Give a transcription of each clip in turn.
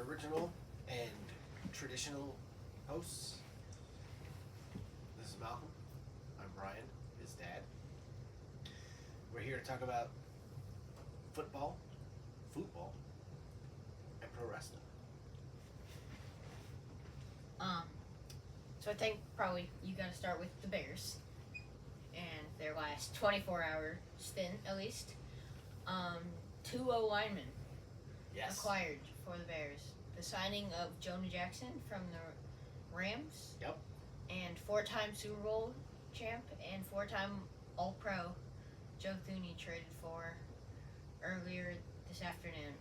original and traditional hosts. This is Malcolm. I'm Brian, his dad. We're here to talk about football, and pro wrestling. So I think probably you got to start with the Bears and their last 24-hour stint, at least. Two O linemen Yes. acquired for the Bears. The signing of Jonah Jackson from the Rams. Yep. And four-time Super Bowl champ and four-time All-Pro Joe Thuney traded for earlier this afternoon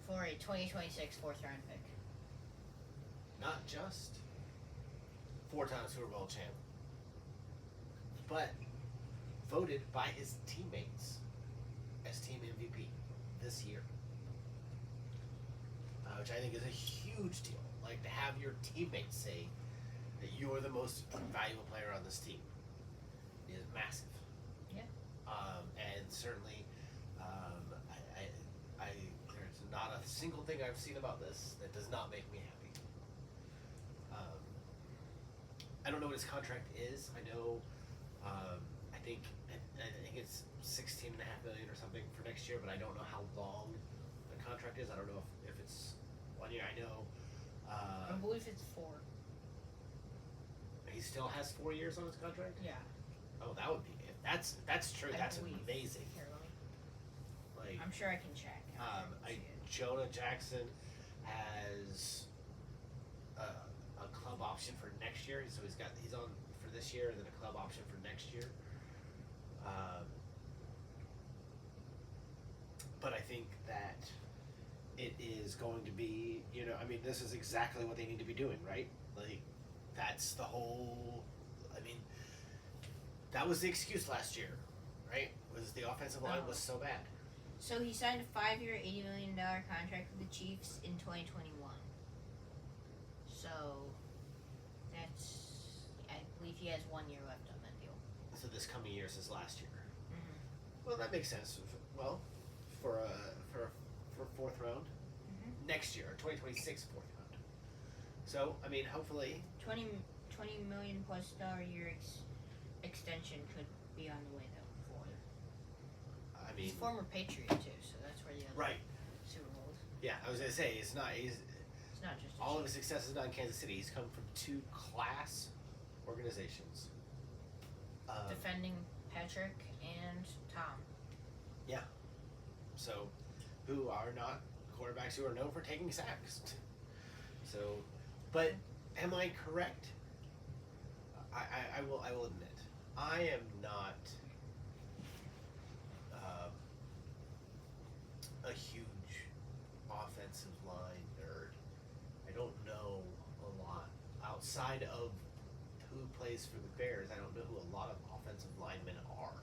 for a 2026 fourth-round pick. Not just four-time Super Bowl champ, but voted by his teammates as team MVP this year. Which I think is a huge deal. Like, to have your teammates say that you are the most valuable player on this team is massive. Yeah. And certainly, there's not a single thing I've seen about this that does not make me happy. I don't know what his contract is. I know, I think it's $16.5 million or something for next year, but I don't know how long the contract is. I don't know if it's 1 year. I know. I believe it's four. He still has 4 years on his contract. Yeah. Oh, that would be if that's true. I That's believe. amazing. Here, let me- Like, I'm sure I can check. Jonah Jackson has a club option for next year, so he's on for this year, and then a club option for next year. But I think that it is going to be, I mean, this is exactly what they need to be doing, right? Like, that's the whole. I mean, that was the excuse last year, right? Was the offensive line was so bad. So he signed a 5-year, $80 million contract with the Chiefs in 2021. So I believe he has 1 year left on that deal. So this coming year is his last year. Mm-hmm. Well, that makes sense. Well, for fourth round next year, 2026 fourth round. So I mean, hopefully, $20 million plus year extension could be on the way though. I mean, He's a former Patriot too, so that's where the other right. Super Bowls. Yeah, I was gonna say it's not. It's not just All of his success is not in Kansas City. He's come from two class organizations. Defending Patrick and Tom. Yeah. So, who are not quarterbacks who are known for taking sacks. So, but am I correct? I will admit, I am not a huge offensive line nerd. I don't know a lot outside of who plays for the Bears. I don't know who a lot of offensive linemen are.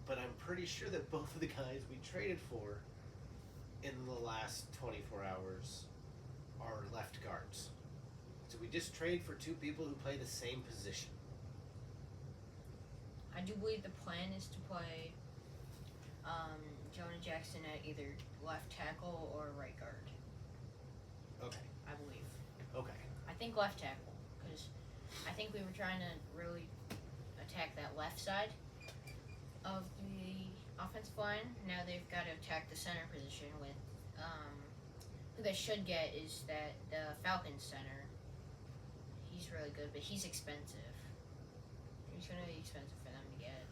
But I'm pretty sure that both of the guys we traded for in the last 24 hours are left guards. So we just trade for two people who play the same position. I do believe the plan is to play Jonah Jackson at either left tackle or right guard. Okay. I believe. Okay. I think left tackle, because I think we were trying to really attack that left side of the offensive line. Now they've got to attack the center position with who they should get is that the Falcons center. He's really good, but he's expensive. He's going to be expensive for them to get.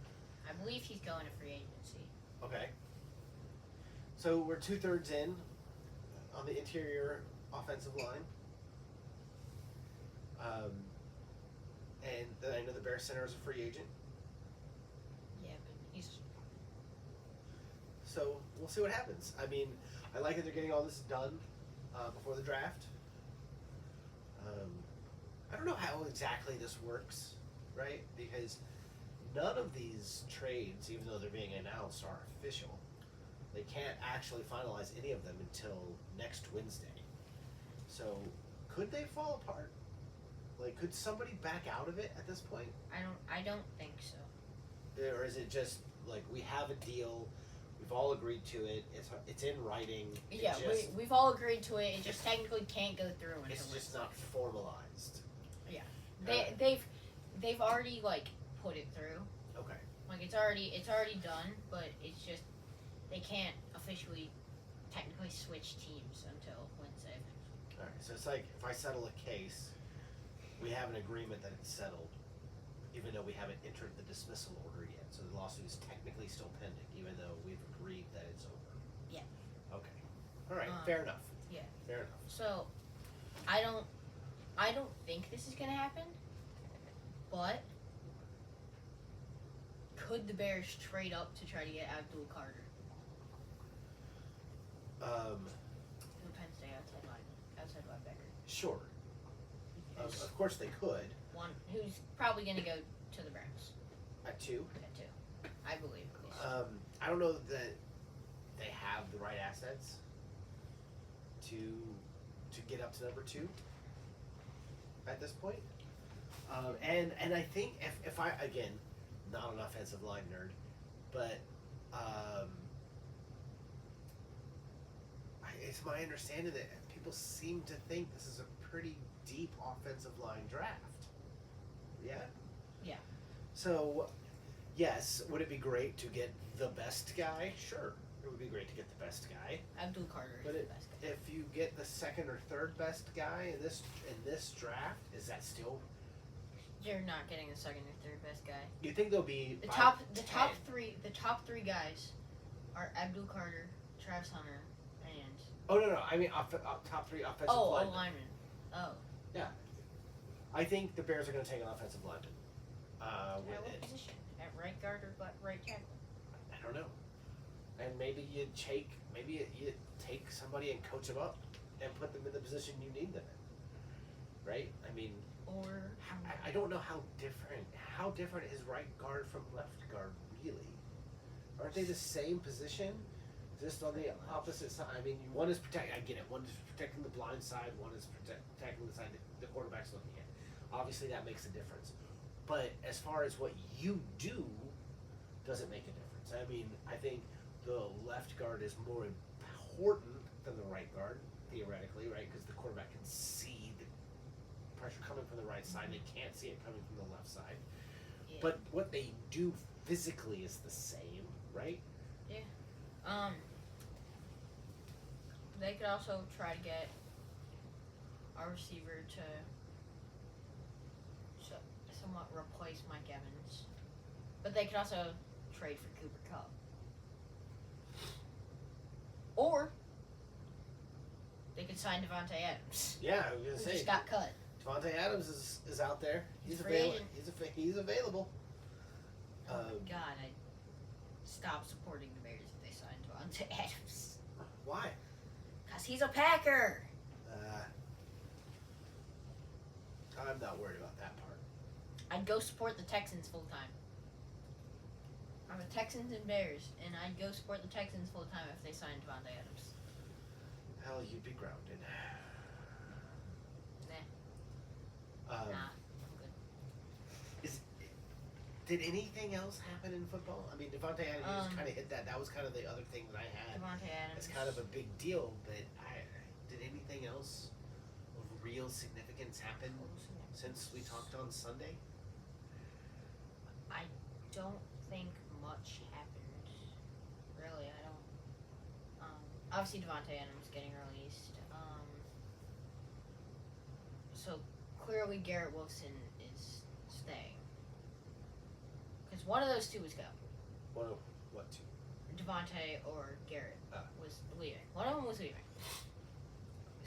I believe he's going to free agency. Okay. So we're 2/3 in on the interior offensive line. And then I know the Bears center is a free agent. Yeah, but he's. So we'll see what happens. I mean, I like that they're getting all this done before the draft. I don't know how exactly this works, right? Because none of these trades, even though they're being announced, are official. They can't actually finalize any of them until next Wednesday. So could they fall apart? Like, could somebody back out of it at this point? I don't think so. Or is it just like we have a deal, We've all agreed to it. It's in writing. It Yeah, just, we've all agreed to it. It just technically can't go through until it's just Wednesday. not formalized. They've already like put it through. Okay. Like it's already done, but it's just they can't officially technically switch teams until Wednesday. All right. So it's like if I settle a case, we have an agreement that it's settled, even though we haven't entered the dismissal order yet. So the lawsuit is technically still pending, even though we've agreed that it's over. Yeah. Okay. All right. Um, Fair enough. yeah. Fair enough. So I don't think this is gonna happen, but could the Bears trade up to try to get Abdul Carter? The Penn State outside linebacker. Sure. Who's Of course they could. one who's probably gonna go to the Browns At 2. at 2. I believe at least. I don't know that they have the right assets to get up to number 2 at this point. And I think if I, again, not an offensive line nerd, but it's my understanding that people seem to think this is a pretty deep offensive line draft. Yeah? Yeah. So, yes, would it be great to get the best guy? Sure. It would be great to get the best guy. Abdul Carter is But the best guy. if you get the second or third best guy in this draft, is that still? You're not getting the second or third best guy. You think there'll be The 5, top 10? top three guys are Abdul Carter, Travis Hunter, and Oh no, I mean top 3 offensive linemen. lineman. Oh, I think the Bears are going to take an offensive lineman. at with what it. position? At right guard or right tackle? I don't know. And maybe you take somebody and coach them up and put them in the position you need them in. Right? I mean, Or I don't know how different is right guard from left guard really. Aren't they the same position? Just on the opposite side. I mean, one is protecting. I get it. One is protecting the blind side. One is protecting the side the quarterback's looking at. Obviously, that makes a difference. But as far as what you do, doesn't make a difference. I mean, I think the left guard is more important than the right guard, theoretically, right? Because the quarterback can see the pressure coming from the right side. They can't see it coming from the left side. yeah. But what they do physically is the same, right? They could also try to get our receiver to somewhat replace Mike Evans, but they could also trade for Cooper Kupp, or they could sign Devontae Adams, Yeah, I was who gonna say just got cut. Devontae Adams is out there. He's Free available. agent. He's available. Oh my God, I stop supporting the Bears if they sign Devontae Adams, Why? cause he's a Packer. I'm not worried about that part. I'd go support the Texans full time. I'm a Texans and Bears, and I'd go support the Texans full time if they signed Devontae Adams. Hell, you'd be grounded. Nah, I'm good. Did anything else happen in football? I mean, Devontae Adams just kind of hit that. That was kind of the other thing that I had. Devontae Adams. It's kind of a big deal, but did anything else of real significance happen since we talked on Sunday? I don't think much happened. Really, I don't. Obviously, Devontae Adams getting released. So clearly, Garrett Wilson is staying. Because one of those two was go. What two? Devontae or Garrett Ah. was leaving. One of them was leaving.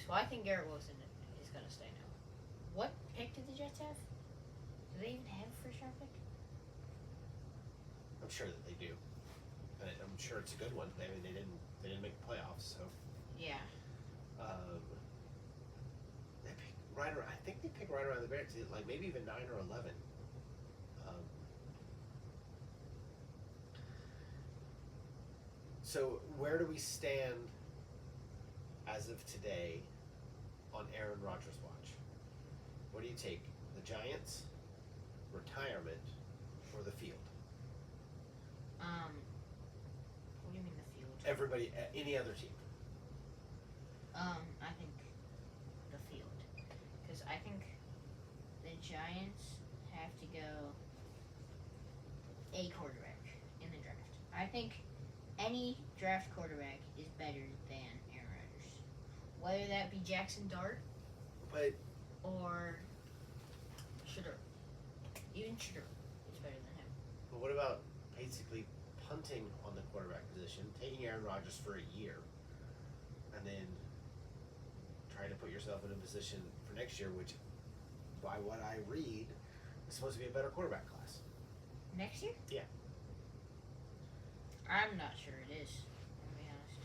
So I think Garrett Wilson is going to stay now. What pick did the Jets have? Do they even have a first round pick? I'm sure that they do. And I'm sure it's a good one. I mean, they didn't make the playoffs, so. Yeah. They pick right around. I think they pick right around the Bears, like maybe even 9 or 11. So where do we stand as of today on Aaron Rodgers' watch? What do you take? The Giants, retirement, or the field? What do you mean the everybody, any other team? I think the field, because I think the Giants have to go a quarterback in the draft. I think any draft quarterback is better than Aaron Rodgers, whether that be Jackson Dart But or Shedeur. Even Shedeur is better than him. But what about basically punting on the quarterback position, taking Aaron Rodgers for a year, and then trying to put yourself in a position for next year, which, by what I read, is supposed to be a better quarterback class. Next year? Yeah. I'm not sure it is, to be honest.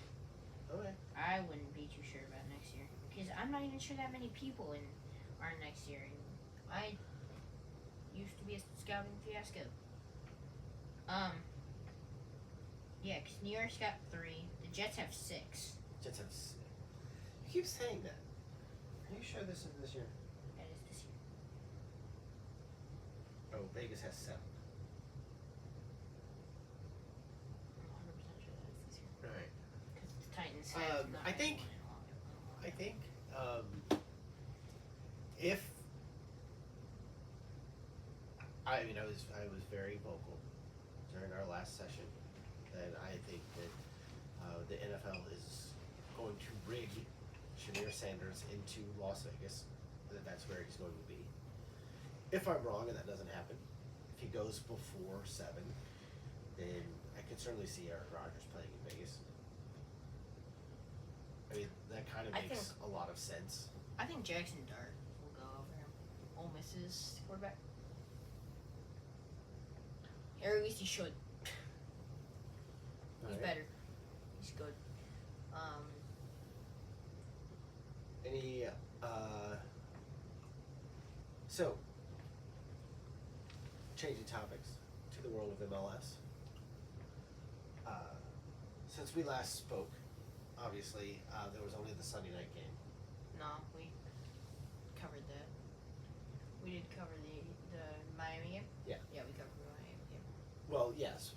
Okay. I wouldn't be too sure about next year because I'm not even sure that many people are next year. And I used to be a scouting fiasco. Yeah, because New York's got 3. The Jets have 6. Jets have. You keep saying that. Are you sure this is this year? That is this year. Oh, Vegas has 7. I'm 100% sure that is this year. Right. Because the Titans have I think- I think if I mean I was very vocal during our last session that I think that the NFL is going to rig Shamir Sanders into Las Vegas, that's where he's going to be. If I'm wrong and that doesn't happen, if he goes before 7, then I can certainly see Aaron Rodgers playing in Vegas. I mean, that kind of I makes a lot of sense. I think Jackson Dart will go over him. Ole Miss's quarterback. Or at least he should. He's Alright. better. He's good. Any, so, changing topics to the world of MLS. Since we last spoke, obviously, there was only the Sunday night game. No, we covered that. We did cover the Miami game? Yeah. Yeah, we covered the Miami game. Well, yes,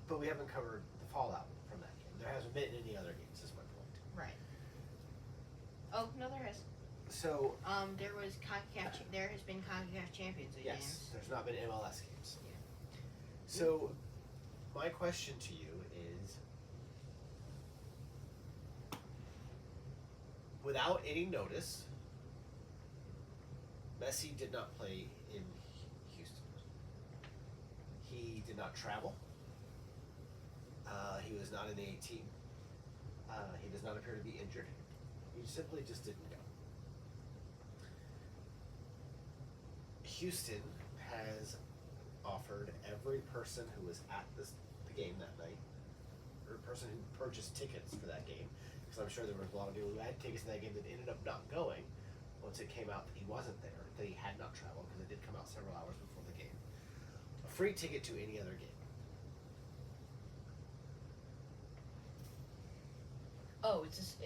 but we haven't covered the fallout from that game. There hasn't been any other games, is my point. Right. Oh, no, there is. So, There was there has been CONCACAF Champions League yes, games. there's not been MLS games. Yeah. So, my question to you is, without any notice, Messi did not play in Houston. He did not travel. He was not in the 18. He does not appear to be injured. He simply just didn't go. Houston has offered every person who was at the game that night, or person who purchased tickets for that game, because I'm sure there was a lot of people who had tickets in that game that ended up not going once it came out that he wasn't there, that he had not traveled, because it did come out several hours before the game. A free ticket to any other game. Oh, it's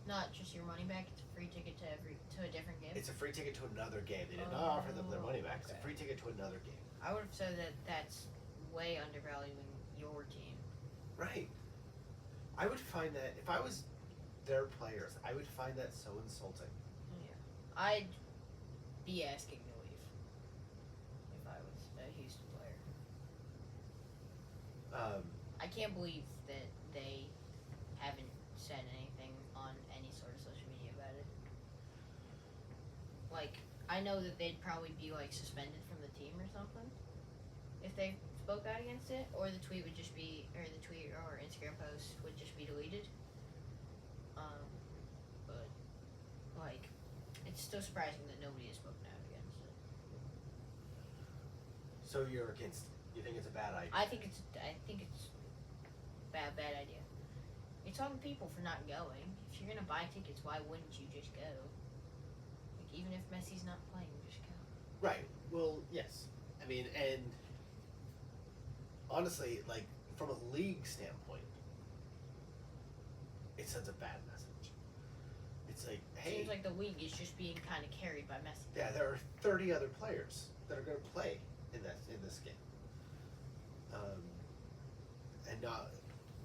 not just your money back. It's a free ticket to a different game. It's a free ticket to another game. They did not offer them their money back. It's a Okay. free ticket to another game. I would have said that that's way undervaluing your team. Right. I would find that, if I was their players, I would find that so insulting. Yeah. I'd be asking to leave if I was a Houston player. I can't believe that they haven't said anything on any sort of social media about it. Like, I know that they'd probably be like suspended from the team or something if they spoke out against it, or the tweet would just be, or the tweet or Instagram post would just be deleted. But like, it's still surprising that nobody has spoken out against it. So you're against it. You think it's a bad idea? I think it's bad idea. It's on the people for not going. If you're gonna buy tickets, why wouldn't you just go? Like, even if Messi's not playing, just go. Right. Well, yes. I mean, and honestly, like, from a league standpoint, it sends a bad message. It's like, hey, Seems like the league is just being kind of carried by Messi. yeah, there are 30 other players that are going to play in this game, and not,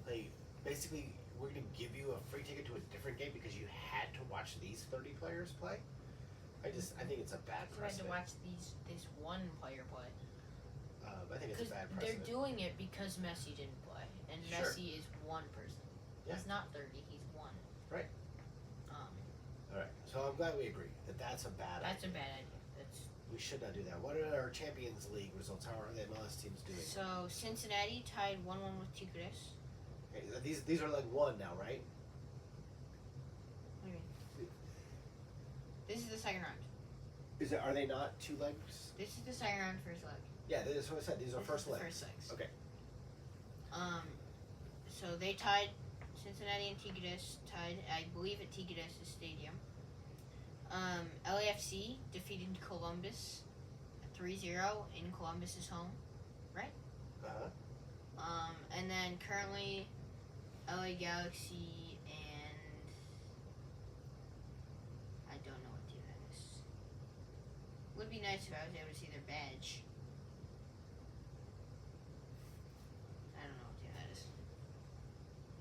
like, basically we're gonna give you a free ticket to a different game because you had to watch these 30 players play. I think it's a bad You had to precedent. watch this one player play. I think it's Because a bad they're precedent. doing it because Messi didn't play, and Sure. Messi is one person. Yeah. He's not 30. He's one. Right. Um, All right, so I'm glad we agree that that's a bad that's a idea. bad idea. That's We should not do that. What are our Champions League results? How are the MLS teams doing? so Cincinnati tied 1-1 with Tigres. Okay, these are like one now, right? What do you mean? This is the second round. Are they not two legs? This is the second round, first leg. Yeah, that's what I said. These are This first is the legs. First legs. Okay. So they tied Cincinnati and Tigres tied, I believe, at Tigres' stadium. LAFC defeated Columbus 3-0 in Columbus's home. And then currently LA Galaxy and I don't know what team that is. Would be nice if I was able to see their badge. I don't know what team that is.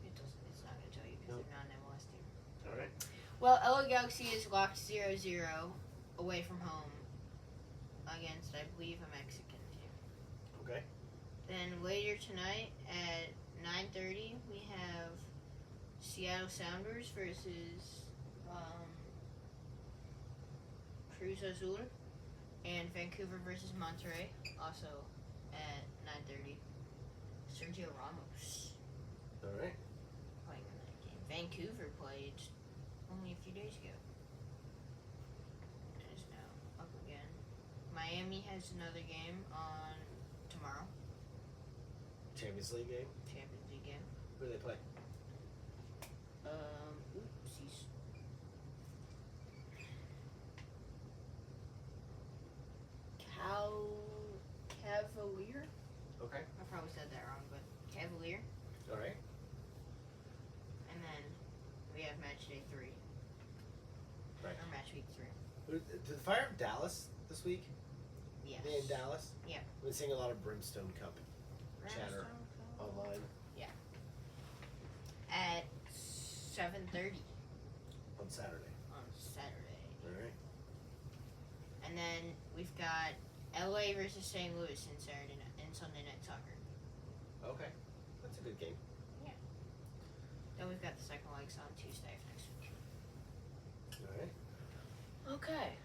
It's not going to tell you because Nope. they're not an MLS team. All right. Well, LA Galaxy is locked 0-0 away from home against, I believe, a Mexican team. Okay. Then later tonight at 9:30, we have Seattle Sounders versus Cruz Azul, and Vancouver versus Monterrey, also at 9:30. Sergio Ramos All right. playing in that game. Vancouver played only a few days ago. And is now up again. Miami has another game on tomorrow. Champions League game. Champions League game. Who do they play? Oopsies. Cavalier? Okay. I probably said that wrong, but Cavalier. All right. And then we have match day 3. Right. Or match week 3. Did the Fire of Dallas this week? Yes. They in Dallas? Yeah. I've been seeing a lot of Brimstone Cup chatter online At 7:30 on Saturday. on Saturday. All right. And then we've got LA versus St. Louis in Saturday night and Sunday night soccer. Okay. That's a good game. Then we've got the second legs on Tuesday of next week. All right. Okay.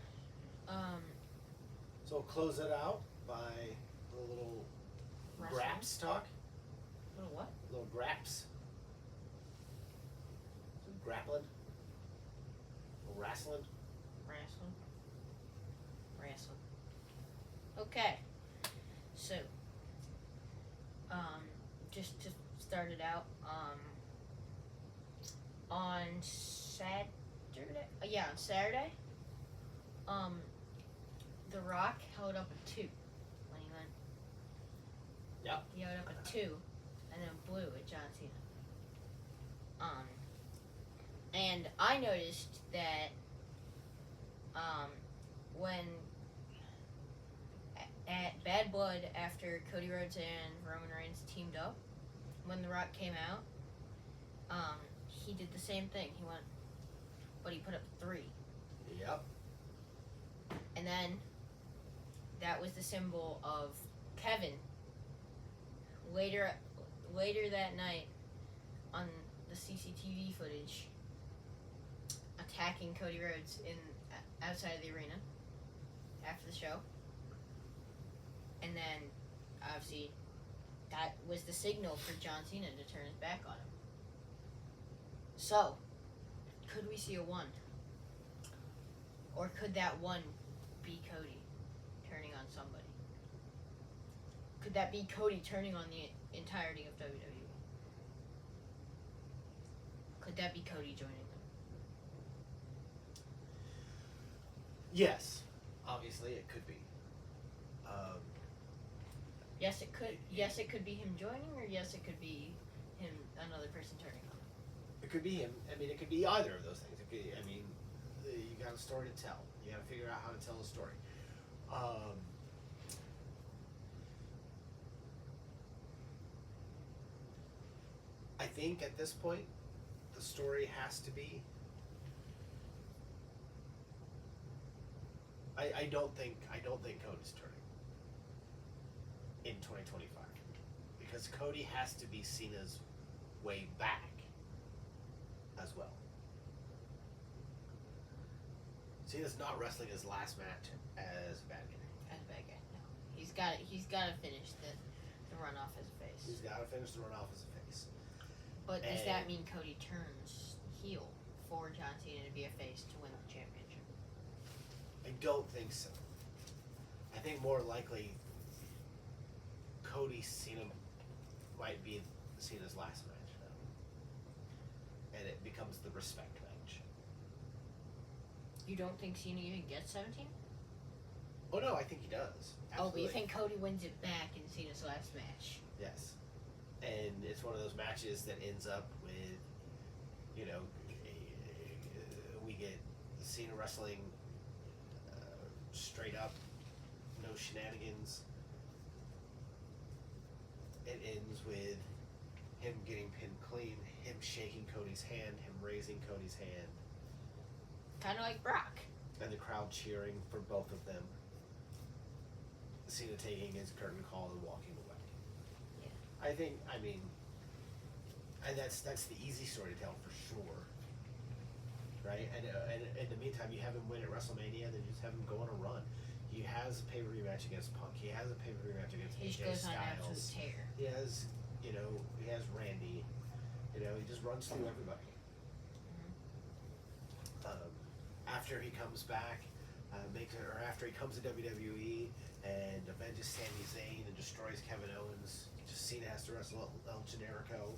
So we'll close it out by a little Wrestling. Graps talk. Little what? A little Graps. Some grappling. A little wrestling. Wrestling. Okay. So, just to start it out, on Saturday, on Saturday, The Rock held up a 2 when he went. Yep. He held up a 2, and then blew at John Cena. And I noticed that, when at Bad Blood, after Cody Rhodes and Roman Reigns teamed up, when The Rock came out, he did the same thing. He went, but he put up 3. Yep. And then that was the symbol of Kevin. Later that night, on the CCTV footage, attacking Cody Rhodes outside of the arena after the show. And then, obviously, that was the signal for John Cena to turn his back on him. So, could we see a 1? Or could that 1 be Cody turning on somebody? Could that be Cody turning on the entirety of WWE? Could that be Cody joining them? Yes. Obviously, it could be. Yes, it could. Yes, it could be him joining, or yes, it could be him, another person turning on him. It could be him. I mean, it could be either of those things. It could, I mean, you got a story to tell. You got to figure out how to tell a story. I think at this point, the story has to be. I don't think Cody's turning in 2025 because Cody has to be Cena's way back as well. Cena's not wrestling his last match as a bad guy. As a bad guy, no. He's got to finish the run off as a face. He's got to finish the run off as a face. But does that mean Cody turns heel for John Cena to be a face to win the championship? I don't think so. I think more likely Cody Cena might be Cena's last match now. And it becomes the respect match. You don't think Cena even gets 17? Oh no, I think he does. Absolutely. Oh, but you think Cody wins it back in Cena's last match? Yes. And it's one of those matches that ends up with, we get Cena wrestling straight up, no shenanigans. It ends with him getting pinned clean, him shaking Cody's hand, him raising Cody's hand. Kind of like Brock. And the crowd cheering for both of them. Cena taking his curtain call and walking away. Yeah. And that's the easy story to tell for sure. Right? And in the meantime, you have him win at WrestleMania, then you just have him go on a run. He has a pay-per-view match against Punk. He has a pay-per-view match against He AJ goes on an Styles. absolute tear. He has, he has Randy. He just runs through everybody. After he comes back, after he comes to WWE and avenges Sami Zayn and destroys Kevin Owens, Cena has to wrestle El Generico,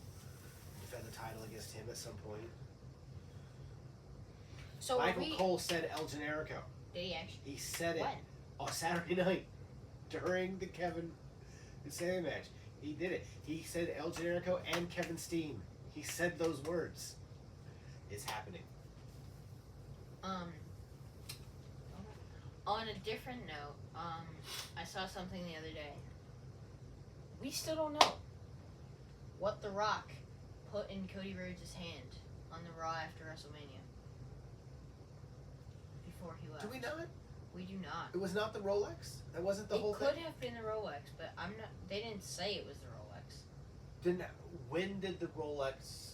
defend the title against him at some point. So Michael Cole said El Generico. Did he actually? He said it When? on Saturday night during the Kevin and Sami match. He did it. He said El Generico and Kevin Steen. He said those words. It's happening. On a different note, I saw something the other day. We still don't know what The Rock put in Cody Rhodes' hand on the Raw after WrestleMania. Before he left. Do we not? We do not. It was not the Rolex? That wasn't the whole It could thing? have been the Rolex, but I'm not. They didn't say it was the Rolex. When did the Rolex...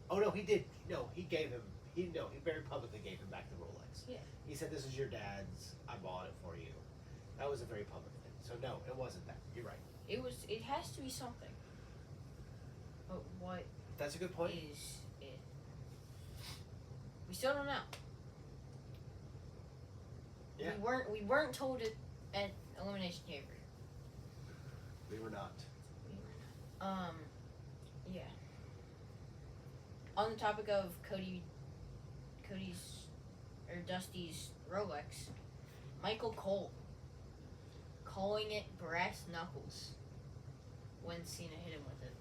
Oh, no, he did. No, he gave him... He very publicly gave him back the Rolex. Yeah. He said, this is your dad's. I bought it for you. That was a very public thing. So, no, it wasn't that. You're right. It has to be something. But what That's a good point. is it? We still don't know. Yeah. We weren't told it at Elimination Chamber. We were not. Yeah. On the topic of Cody's or Dusty's Rolex, Michael Cole calling it brass knuckles when Cena hit him with it.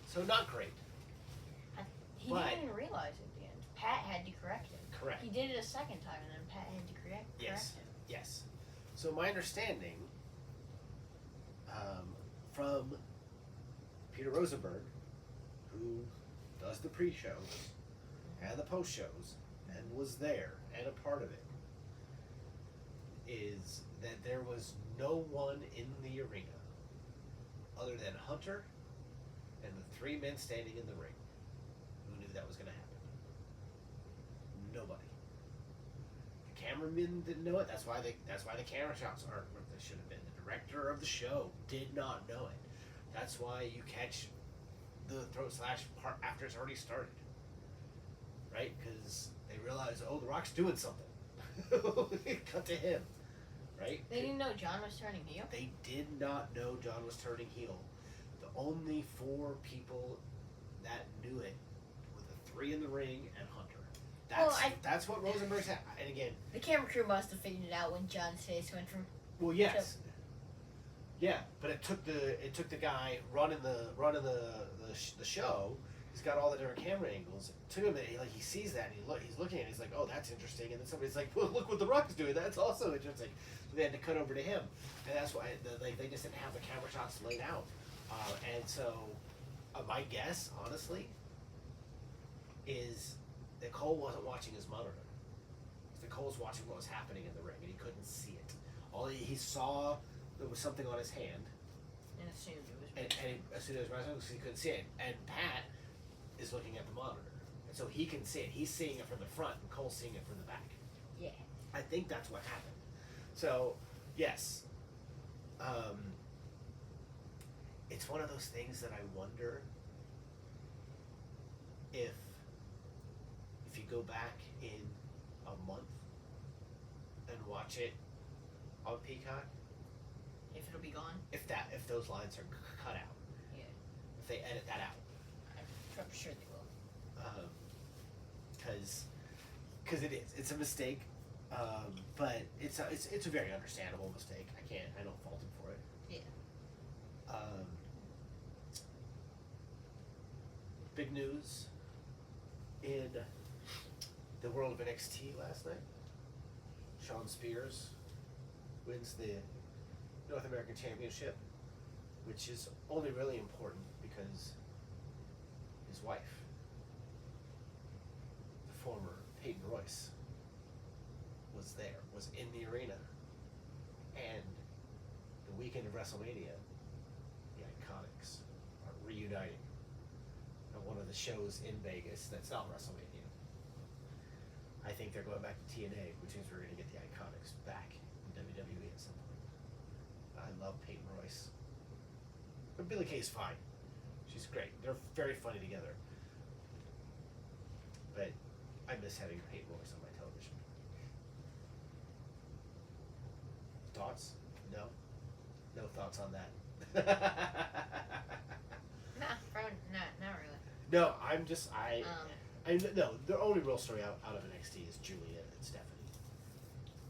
So, not great. He But- didn't even realize it at the end. Pat had to correct him. Correct. He did it a second time, and then Pat had to correct Yes. him. Yes. So, my understanding from Peter Rosenberg, who does the pre-shows and the post-shows and was there and a part of it, is that there was no one in the arena other than Hunter and the three men standing in the ring who knew that was going to happen. Nobody. The cameramen didn't know it. That's why the camera shots aren't what they should have been. The director of the show did not know it. That's why you catch the throat slash part after it's already started, right? Because they realize, oh, The Rock's doing something. Cut to him, right? They didn't know John was turning heel? They did not know John was turning heel. The only four people that knew it were the three in the ring and Hunter. That's what Rosenberg said. And again, The camera crew must have figured it out when John's face went from... well, yes, yeah, but it took the guy running the show. He's got all the different camera angles. It took him he sees that and he's looking at it. He's like, oh, that's interesting. And then somebody's like, well, look what The Rock is doing. That's also interesting. So they had to cut over to him, and that's why they just didn't have the camera shots laid out. And so My guess, honestly, is that Cole wasn't watching his monitor. Cole was watching what was happening in the ring, and he couldn't see it. All he saw, there was something on his hand, And assumed it was. and as soon as it was wrestling, he couldn't see it. And Pat is looking at the monitor, and so he can see it. He's seeing it from the front, and Cole's seeing it from the back. Yeah. I think that's what happened. So, yes, it's one of those things that I wonder if you go back in a month and watch it on Peacock, If it'll be gone. if those lines are cut out, Yeah. if they edit that out, I'm sure they will. because it's a mistake, but it's a very understandable mistake. I don't fault him for it. Yeah. Big news in the world of NXT last night. Shawn Spears wins the North American Championship, which is only really important because his wife, the former Peyton Royce, was in the arena, and the weekend of WrestleMania, the Iconics are reuniting at one of the shows in Vegas that's not WrestleMania. I think they're going back to TNA, which means we're going to get the Iconics back in WWE at some point. I love Peyton Royce. But Billie Kay's fine. She's great. They're very funny together. But I miss having Peyton Royce on my television. Thoughts? No? No thoughts on that. Nah, probably not really. No, I'm just, no, the only real story out of NXT is Julia and Stephanie.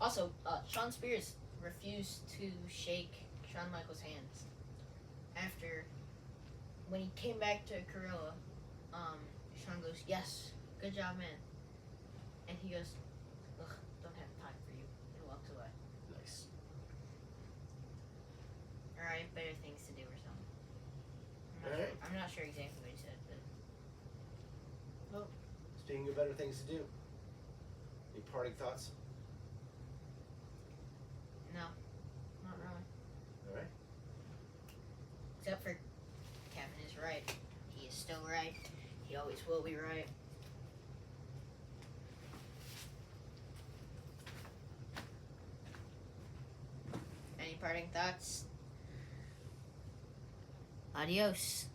Also, Shawn Spears refused to shake Shawn Michaels' hands after when he came back to Gorilla. Shawn goes, "Yes, good job, man," and he goes, "Ugh, don't have time for you," and walks away. Nice. Or I have better things to do or something. Alright. I'm not sure exactly what he said, but Speaking of better things to do, any parting thoughts? no, not really. Alright. Except for Kevin is right. He is still right. He always will be right. Any parting thoughts? Adios.